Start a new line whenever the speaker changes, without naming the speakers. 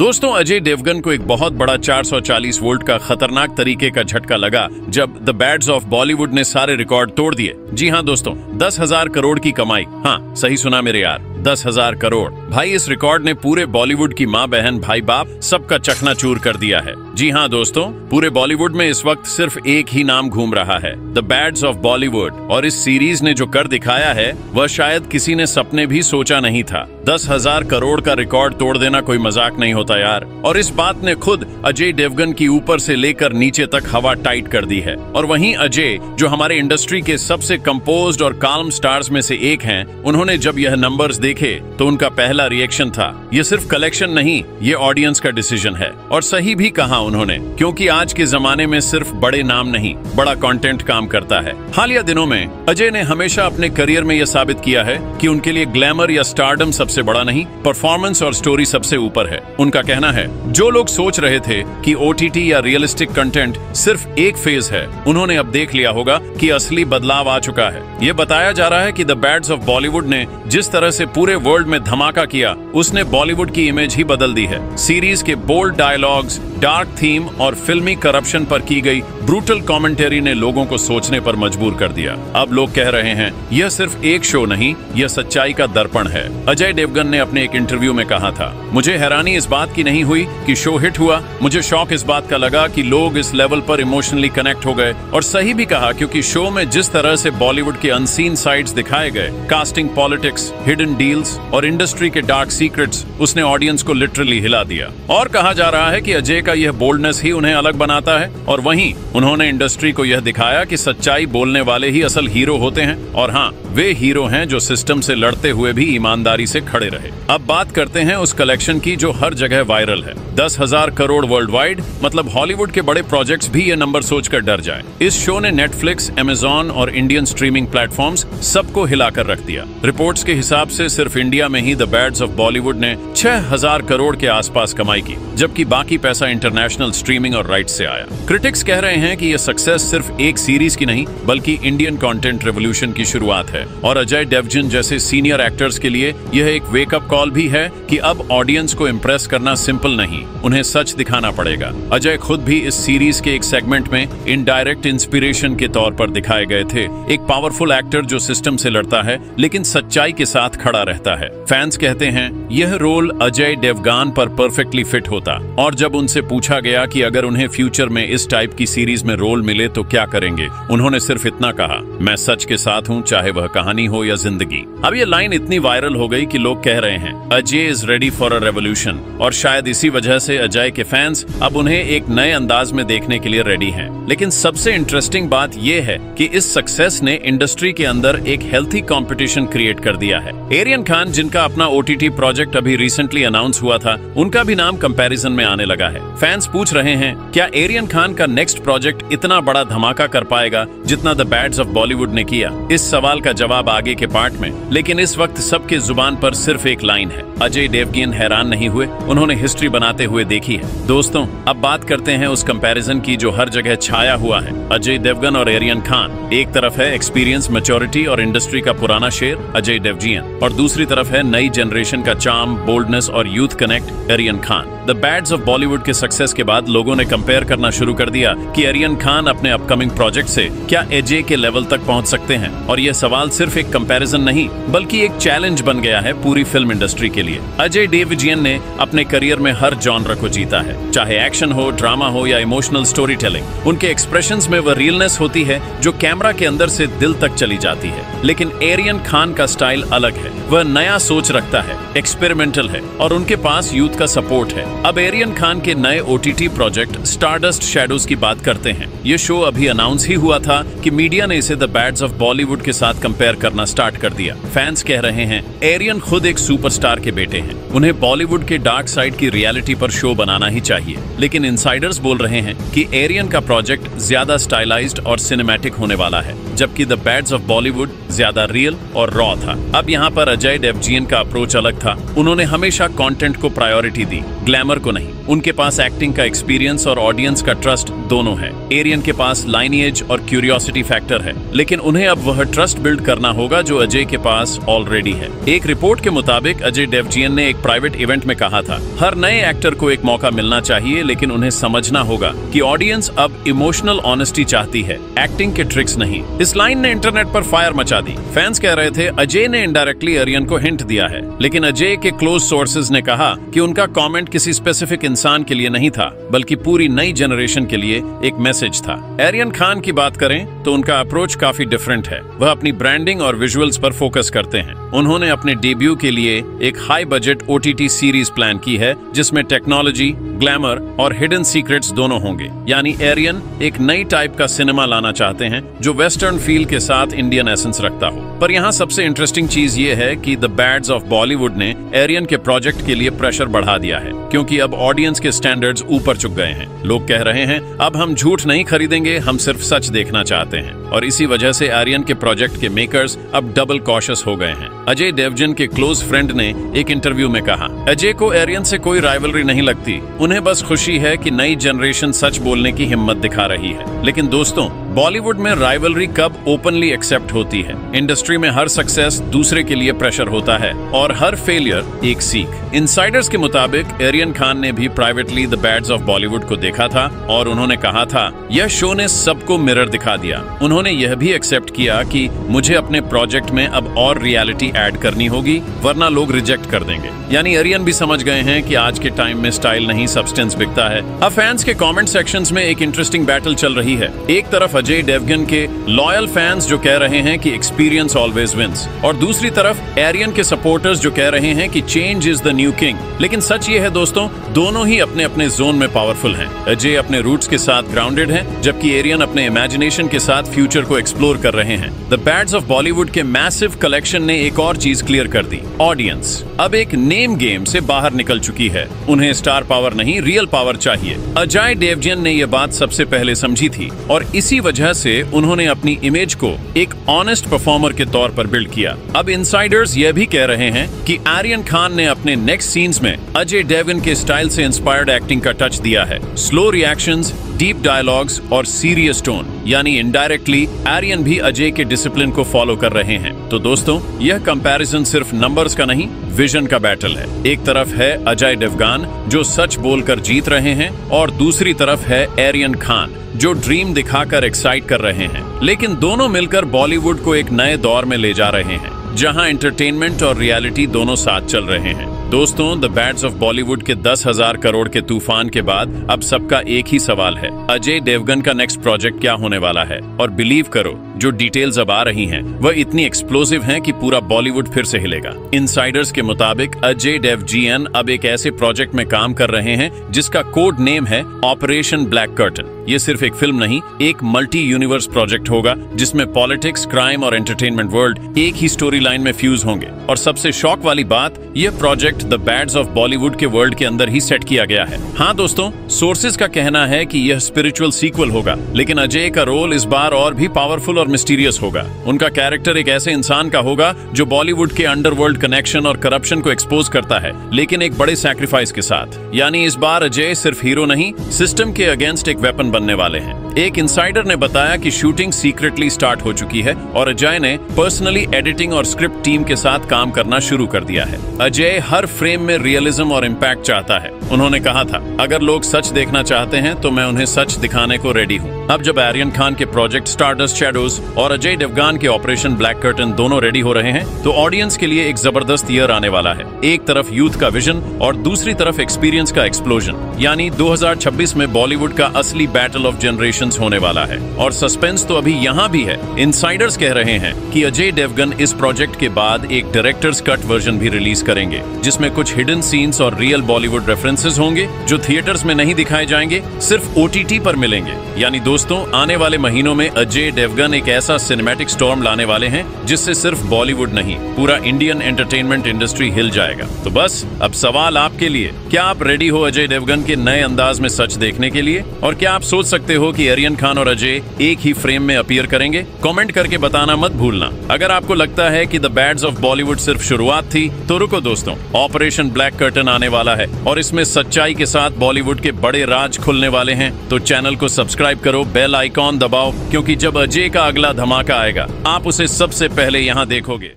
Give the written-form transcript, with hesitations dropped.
दोस्तों, अजय देवगन को एक बहुत बड़ा 440 वोल्ट का खतरनाक तरीके का झटका लगा जब द बैड्स ऑफ बॉलीवुड ने सारे रिकॉर्ड तोड़ दिए। जी हाँ दोस्तों, 10,000 करोड़ की कमाई। हाँ, सही सुना मेरे यार, 10,000 करोड़। भाई, इस रिकॉर्ड ने पूरे बॉलीवुड की माँ बहन भाई बाप सबका चकनाचूर कर दिया है। जी हाँ दोस्तों, पूरे बॉलीवुड में इस वक्त सिर्फ एक ही नाम घूम रहा है, द बैड्स ऑफ बॉलीवुड। और इस सीरीज ने जो कर दिखाया है वह शायद किसी ने सपने भी सोचा नहीं था। 10,000 करोड़ का रिकॉर्ड तोड़ देना कोई मजाक नहीं होता यार। और इस बात ने खुद अजय देवगन की ऊपर से लेकर नीचे तक हवा टाइट कर दी है। और वहीं अजय, जो हमारे इंडस्ट्री के सबसे कंपोज्ड और काल्म स्टार्स में से एक हैं, उन्होंने जब यह नंबर्स देखे तो उनका पहला रिएक्शन था, ये सिर्फ कलेक्शन नहीं, ये ऑडियंस का डिसीजन है। और सही भी कहा उन्होंने, क्योंकि आज के जमाने में सिर्फ बड़े नाम नहीं, बड़ा कंटेंट काम करता है। हालिया दिनों में अजय ने हमेशा अपने करियर में यह साबित किया है कि उनके लिए ग्लैमर या स्टारडम सबसे बड़ा नहीं, परफॉर्मेंस और स्टोरी सबसे ऊपर है। उनका कहना है, जो लोग सोच रहे थे कि ओटीटी या रियलिस्टिक कंटेंट सिर्फ एक फेज है, उन्होंने अब देख लिया होगा कि असली बदलाव आ चुका है। ये बताया जा रहा है कि द बैड्स ऑफ बॉलीवुड ने जिस तरह से पूरे वर्ल्ड में धमाका किया, उसने बॉलीवुड की इमेज ही बदल दी है। सीरीज के बोल्ड डायलॉग्स, डार्क थीम और फिल्मी करप्शन पर की गई ब्रूटल कमेंटरी ने लोगों को सोचने पर मजबूर कर दिया। अब लोग कह रहे हैं, यह सिर्फ एक शो नहीं, यह सच्चाई का दर्पण है। अजय देवगन ने अपने एक इंटरव्यू में कहा था, मुझे हैरानी इस बात की नहीं हुई कि शो हिट हुआ, मुझे शौक इस बात का लगा कि लोग इस लेवल पर इमोशनली कनेक्ट हो गए। और सही भी कहा, क्योंकि शो में जिस तरह से बॉलीवुड के अनसीन साइड्स दिखाए गए, कास्टिंग, पॉलिटिक्स, हिडन डील्स और इंडस्ट्री के डार्क सीक्रेट्स, उसने ऑडियंस को लिटरली हिला दिया। और कहा जा रहा है कि अजय का यह बोल्डनेस ही उन्हें अलग बनाता है। और वहीं उन्होंने इंडस्ट्री को यह दिखाया कि सच्चाई बोलने वाले ही असल हीरो होते हैं। और हाँ, वे हीरो हैं जो सिस्टम से लड़ते हुए भी ईमानदारी से खड़े रहे। अब बात करते हैं उस कलेक्शन की जो हर जगह वायरल है। 10,000 करोड़ वर्ल्ड वाइड, मतलब हॉलीवुड के बड़े प्रोजेक्ट्स भी ये नंबर सोचकर डर जाए। इस शो ने नेटफ्लिक्स, अमेजॉन और इंडियन स्ट्रीमिंग प्लेटफॉर्म्स सबको हिलाकर रख दिया। रिपोर्ट्स के हिसाब से सिर्फ इंडिया में ही द बैड्स ऑफ बॉलीवुड ने 6,000 करोड़ के आसपास कमाई की, जबकि बाकी पैसा इंटरनेशनल स्ट्रीमिंग और राइट्स से आया। क्रिटिक्स कह रहे हैं कि यह सक्सेस सिर्फ एक सीरीज की नहीं, बल्कि इंडियन कंटेंट रेवोल्यूशन की शुरुआत है। और अजय देवगन जैसे सीनियर एक्टर्स के लिए यह एक वेकअप कॉल भी है कि अब ऑडियंस को इम्प्रेस करना सिंपल नहीं, उन्हें सच दिखाना पड़ेगा। अजय खुद भी इस सीरीज के एक सेगमेंट में इनडायरेक्ट इंस्पिरेशन के तौर पर दिखाए गए थे, एक पावरफुल एक्टर जो सिस्टम से लड़ता है लेकिन सच्चाई के साथ खड़ा रहता है। फैंस कहते हैं यह रोल अजय देवगन पर परफेक्टली फिट होता। और जब उनसे पूछा गया कि अगर उन्हें फ्यूचर में इस टाइप की सीरीज में रोल मिले तो क्या करेंगे, उन्होंने सिर्फ इतना कहा, मैं सच के साथ हूँ, चाहे वह कहानी हो या जिंदगी। अब ये लाइन इतनी वायरल हो गई कि लोग कह रहे हैं, Ajay is ready for a revolution. और शायद इसी वजह से अजय के फैंस अब उन्हें एक नए अंदाज में देखने के लिए रेडी हैं। लेकिन सबसे इंटरेस्टिंग बात यह है कि इस सक्सेस ने इंडस्ट्री के अंदर एक हेल्थी कंपटीशन क्रिएट कर दिया है। आर्यन खान, जिनका अपना ओटीटी प्रोजेक्ट अभी रिसेंटली अनाउंस हुआ था, उनका भी नाम कंपैरिजन में आने लगा है। फैंस पूछ रहे हैं, क्या आर्यन खान का नेक्स्ट प्रोजेक्ट इतना बड़ा धमाका कर पाएगा जितना द बैड्स ऑफ बॉलीवुड ने किया? इस सवाल का जवाब आगे के पार्ट में, लेकिन इस वक्त सबके जुबान पर सिर्फ एक लाइन है, अजय देवगन हैरान नहीं हुए, उन्होंने हिस्ट्री बनाते हुए देखी है। दोस्तों, अब बात करते हैं उस कंपैरिजन की जो हर जगह छाया हुआ है। अजय देवगन और आर्यन खान, एक तरफ है एक्सपीरियंस, मैच्योरिटी और इंडस्ट्री का पुराना शेर अजय देवगन, और दूसरी तरफ है नई जनरेशन का चार्म, बोल्डनेस और youth connect Aryan Khan. The bads of Bollywood के सक्सेस के बाद लोगों ने कंपेयर करना शुरू कर दिया कि आर्यन खान अपने अपकमिंग प्रोजेक्ट से क्या अजय के लेवल तक पहुंच सकते हैं। और यह सवाल सिर्फ एक कंपैरिजन नहीं, बल्कि एक चैलेंज बन गया है पूरी फिल्म इंडस्ट्री के लिए। अजय देवगन ने अपने करियर में हर जॉनर को जीता है, चाहे एक्शन हो, ड्रामा हो या इमोशनल स्टोरी टेलिंग। उनके एक्सप्रेशंस में वह रियलनेस होती है जो कैमरा के अंदर से दिल तक चली जाती है। लेकिन आर्यन खान का स्टाइल अलग है, वह नया सोच रखता है, एक्सपेरिमेंटल है और उनके पास यूथ का सपोर्ट है। अब आर्यन खान के नए ओटीटी प्रोजेक्ट स्टारडस्ट शैडोज की बात करते हैं। ये शो अभी अनाउंस ही हुआ था कि मीडिया ने इसे द बैड्स ऑफ बॉलीवुड के साथ कंपेयर करना स्टार्ट कर दिया। फैंस कह रहे हैं, आर्यन खुद एक सुपरस्टार के बेटे हैं, उन्हें बॉलीवुड के डार्क साइड की रियलिटी पर शो बनाना ही चाहिए। लेकिन इनसाइडर्स बोल रहे हैं कि आर्यन का प्रोजेक्ट ज्यादा स्टाइलाइज्ड और सिनेमैटिक होने वाला है, जबकि द बैड्स ऑफ बॉलीवुड ज्यादा रियल और रॉ था। अब यहाँ पर अजय देवगन का अप्रोच अलग था, उन्होंने हमेशा कंटेंट को प्रायोरिटी दी, ग्लैमर ग्लैमर को नहीं। उनके पास एक्टिंग का एक्सपीरियंस और ऑडियंस का ट्रस्ट दोनों है। एरियन के पास लाइनेज और क्यूरियोसिटी फैक्टर है, लेकिन उन्हें अब वह ट्रस्ट बिल्ड करना होगा जो अजय के पास ऑलरेडी है। एक रिपोर्ट के मुताबिक अजय देवगन ने एक प्राइवेट इवेंट में कहा था, हर नए एक्टर को एक मौका मिलना चाहिए, लेकिन उन्हें समझना होगा कि ऑडियंस अब इमोशनल ऑनेस्टी चाहती है, एक्टिंग के ट्रिक्स नहीं। इस लाइन ने इंटरनेट पर फायर मचा दी। फैंस कह रहे थे अजय ने इनडायरेक्टली एरियन को हिंट दिया है, लेकिन अजय के क्लोज सोर्सेज ने कहा कि उनका कमेंट किसी स्पेसिफिक इंसान के लिए नहीं था, बल्कि पूरी नई जनरेशन के लिए एक मैसेज था। एरियन खान की बात करें तो उनका अप्रोच काफी डिफरेंट है। वह अपनी ब्रांडिंग और विजुअल्स पर फोकस करते हैं। उन्होंने अपने डेब्यू के लिए एक high budget OTT series plan की है, जिसमें टेक्नोलॉजी, ग्लैमर और हिडन सीक्रेट्स दोनों होंगे। यानी एरियन एक नई टाइप का सिनेमा लाना चाहते हैं जो वेस्टर्न फील के साथ इंडियन एसेंस रखता हो। पर यहाँ सबसे इंटरेस्टिंग चीज ये है कि द बैड्स ऑफ बॉलीवुड ने एरियन के प्रोजेक्ट के लिए प्रेशर बढ़ा दिया है, क्योंकि अब ऑडियंस के स्टैंडर्ड्स ऊपर चुक गए हैं। लोग कह रहे हैं अब हम झूठ नहीं खरीदेंगे, हम सिर्फ सच देखना चाहते हैं। और इसी वजह से आर्यन के प्रोजेक्ट के मेकर्स अब डबल कॉशियस हो गए हैं। अजय देवगन के क्लोज फ्रेंड ने एक इंटरव्यू में कहा, अजय को आर्यन से कोई राइवलरी नहीं लगती, उन्हें बस खुशी है कि नई जनरेशन सच बोलने की हिम्मत दिखा रही है। लेकिन दोस्तों, बॉलीवुड में राइवलरी कब ओपनली एक्सेप्ट होती है? इंडस्ट्री में हर सक्सेस दूसरे के लिए प्रेशर होता है और हर फेलियर एक सीख। इनसाइडर्स के मुताबिक आर्यन खान ने भी privately the bads of Bollywood को देखा था और उन्होंने कहा था, यह शो ने सबको मिरर दिखा दिया। उन्होंने यह भी एक्सेप्ट किया कि मुझे अपने प्रोजेक्ट में अब और रियलिटी ऐड करनी होगी, वरना लोग रिजेक्ट कर देंगे। यानी आर्यन भी समझ गए हैं कि आज के टाइम में स्टाइल नहीं सब्सटेंस बिकता है। अब फैंस के कमेंट सेक्शंस में एक इंटरेस्टिंग बैटल चल रही है। एक तरफ अजय देवगन के लॉयल फैंस जो कह रहे हैं कि एक्सपीरियंस ऑलवेज विंस, और दूसरी तरफ आर्यन के सपोर्टर्स जो कह रहे हैं कि change is the new king. लेकिन सच ये है दोस्तों, दोनों ही अपने अपने जोन में पावरफुल हैं। अजय अपने रूट्स के साथ ग्राउंडेड है, जबकि आर्यन अपने इमेजिनेशन के साथ फ्यूचर को एक्सप्लोर कर रहे हैं। द बैड्स ऑफ बॉलीवुड के मैसिव कलेक्शन ने एक और चीज क्लियर कर दी, ऑडियंस अब एक नेम गेम से बाहर निकल चुकी है। उन्हें स्टार पावर नहीं, रियल पावर चाहिए। अजय देवगन ने यह बात सबसे पहले समझी थी और इसी वजह से उन्होंने अपनी इमेज को एक ऑनेस्ट परफॉर्मर के तौर पर बिल्ड किया। अब इनसाइडर्स यह भी कह रहे हैं कि आर्यन खान ने अपने नेक्स्ट सीन्स में अजय देवगन के स्टाइल से इंस्पायर्ड एक्टिंग का टच दिया है। स्लो रिएक्शंस, डीप डायलॉग्स और सीरियस टोन, यानी इनडायरेक्टली आर्यन भी अजय के डिसिप्लिन को फॉलो कर रहे हैं। तो दोस्तों, यह कंपैरिजन सिर्फ नंबर्स का नहीं, विजन का बैटल है। एक तरफ है अजय देवगन जो सच बोलकर जीत रहे हैं और दूसरी तरफ है आर्यन खान जो ड्रीम दिखाकर एक्साइट कर रहे हैं। लेकिन दोनों मिलकर बॉलीवुड को एक नए दौर में ले जा रहे हैं, जहां एंटरटेनमेंट और रियलिटी दोनों साथ चल रहे हैं। दोस्तों, द बैड्स ऑफ बॉलीवुड के 10,000 करोड़ के तूफान के बाद अब सबका एक ही सवाल है, अजय देवगन का नेक्स्ट प्रोजेक्ट क्या होने वाला है? और बिलीव करो, जो डिटेल्स अब आ रही हैं, वह इतनी एक्सप्लोसिव हैं कि पूरा बॉलीवुड फिर से हिलेगा। इनसाइडर्स के मुताबिक अजय देवगन अब एक ऐसे प्रोजेक्ट में काम कर रहे हैं जिसका कोड नेम है ऑपरेशन ब्लैक कर्टन। ये सिर्फ एक फिल्म नहीं, एक मल्टी यूनिवर्स प्रोजेक्ट होगा जिसमें पॉलिटिक्स, क्राइम और एंटरटेनमेंट वर्ल्ड एक ही स्टोरी लाइन में फ्यूज होंगे। और सबसे शॉक वाली बात, यह project the bads of Bollywood के वर्ल्ड के अंदर ही सेट किया गया है। हाँ दोस्तों, सोर्सेज का कहना है कि यह स्पिरिचुअल सीक्वल होगा, लेकिन अजय का रोल इस बार और भी पावरफुल और मिस्टीरियस होगा। उनका कैरेक्टर एक ऐसे इंसान का होगा जो बॉलीवुड के अंडरवर्ल्ड कनेक्शन और करप्शन को एक्सपोज करता है, लेकिन एक बड़े सैक्रिफाइस के साथ। यानी इस बार अजय सिर्फ हीरो नहीं, सिस्टम के अगेंस्ट एक वेपन बनने वाले हैं। एक इनसाइडर ने बताया कि शूटिंग सीक्रेटली स्टार्ट हो चुकी है और अजय ने पर्सनली एडिटिंग और स्क्रिप्ट टीम के साथ काम करना शुरू कर दिया है। अजय हर फ्रेम में रियलिज्म और इम्पैक्ट चाहता है। उन्होंने कहा था, अगर लोग सच देखना चाहते हैं तो मैं उन्हें सच दिखाने को रेडी हूँ। अब जब आर्यन खान के प्रोजेक्ट स्टारडस्ट शैडोज और अजय देवगन के ऑपरेशन ब्लैक कर्टन दोनों रेडी हो रहे हैं, तो ऑडियंस के लिए एक जबरदस्त ईयर आने वाला है। एक तरफ यूथ का विजन और दूसरी तरफ एक्सपीरियंस का एक्सप्लोजन। यानी 2026 में बॉलीवुड का असली बैटल ऑफ जनरेशंस होने वाला है। और सस्पेंस तो अभी यहाँ भी है। इनसाइडर्स कह रहे हैं कि अजय देवगन इस प्रोजेक्ट के बाद एक डायरेक्टर्स कट वर्जन भी रिलीज करेंगे, जिसमें कुछ हिडन सीन्स और रियल बॉलीवुड रेफरेंसेस होंगे जो थिएटर्स में नहीं दिखाए जाएंगे, सिर्फ OTT पर मिलेंगे। यानी दोस्तों, आने वाले महीनों में अजय देवगन एक ऐसा सिनेमैटिक स्टॉर्म लाने वाले हैं जिससे सिर्फ बॉलीवुड नहीं, पूरा इंडियन एंटरटेनमेंट इंडस्ट्री हिल जाएगा। तो बस अब सवाल आपके लिए, क्या आप रेडी हो अजय देवगन के नए अंदाज में सच देखने के लिए? और क्या आप सोच सकते हो कि आर्यन खान और अजय एक ही फ्रेम में अपीयर करेंगे? कमेंट करके बताना मत भूलना। अगर आपको लगता है कि द बैड्स ऑफ बॉलीवुड सिर्फ शुरुआत थी, तो रुको दोस्तों, ऑपरेशन ब्लैक कर्टन आने वाला है और इसमें में सच्चाई के साथ बॉलीवुड के बड़े राज खुलने वाले हैं, तो चैनल को सब्सक्राइब करो, बेल आइकॉन दबाओ, क्योंकि जब अजय का अगला धमाका आएगा आप उसे सबसे पहले यहां देखोगे।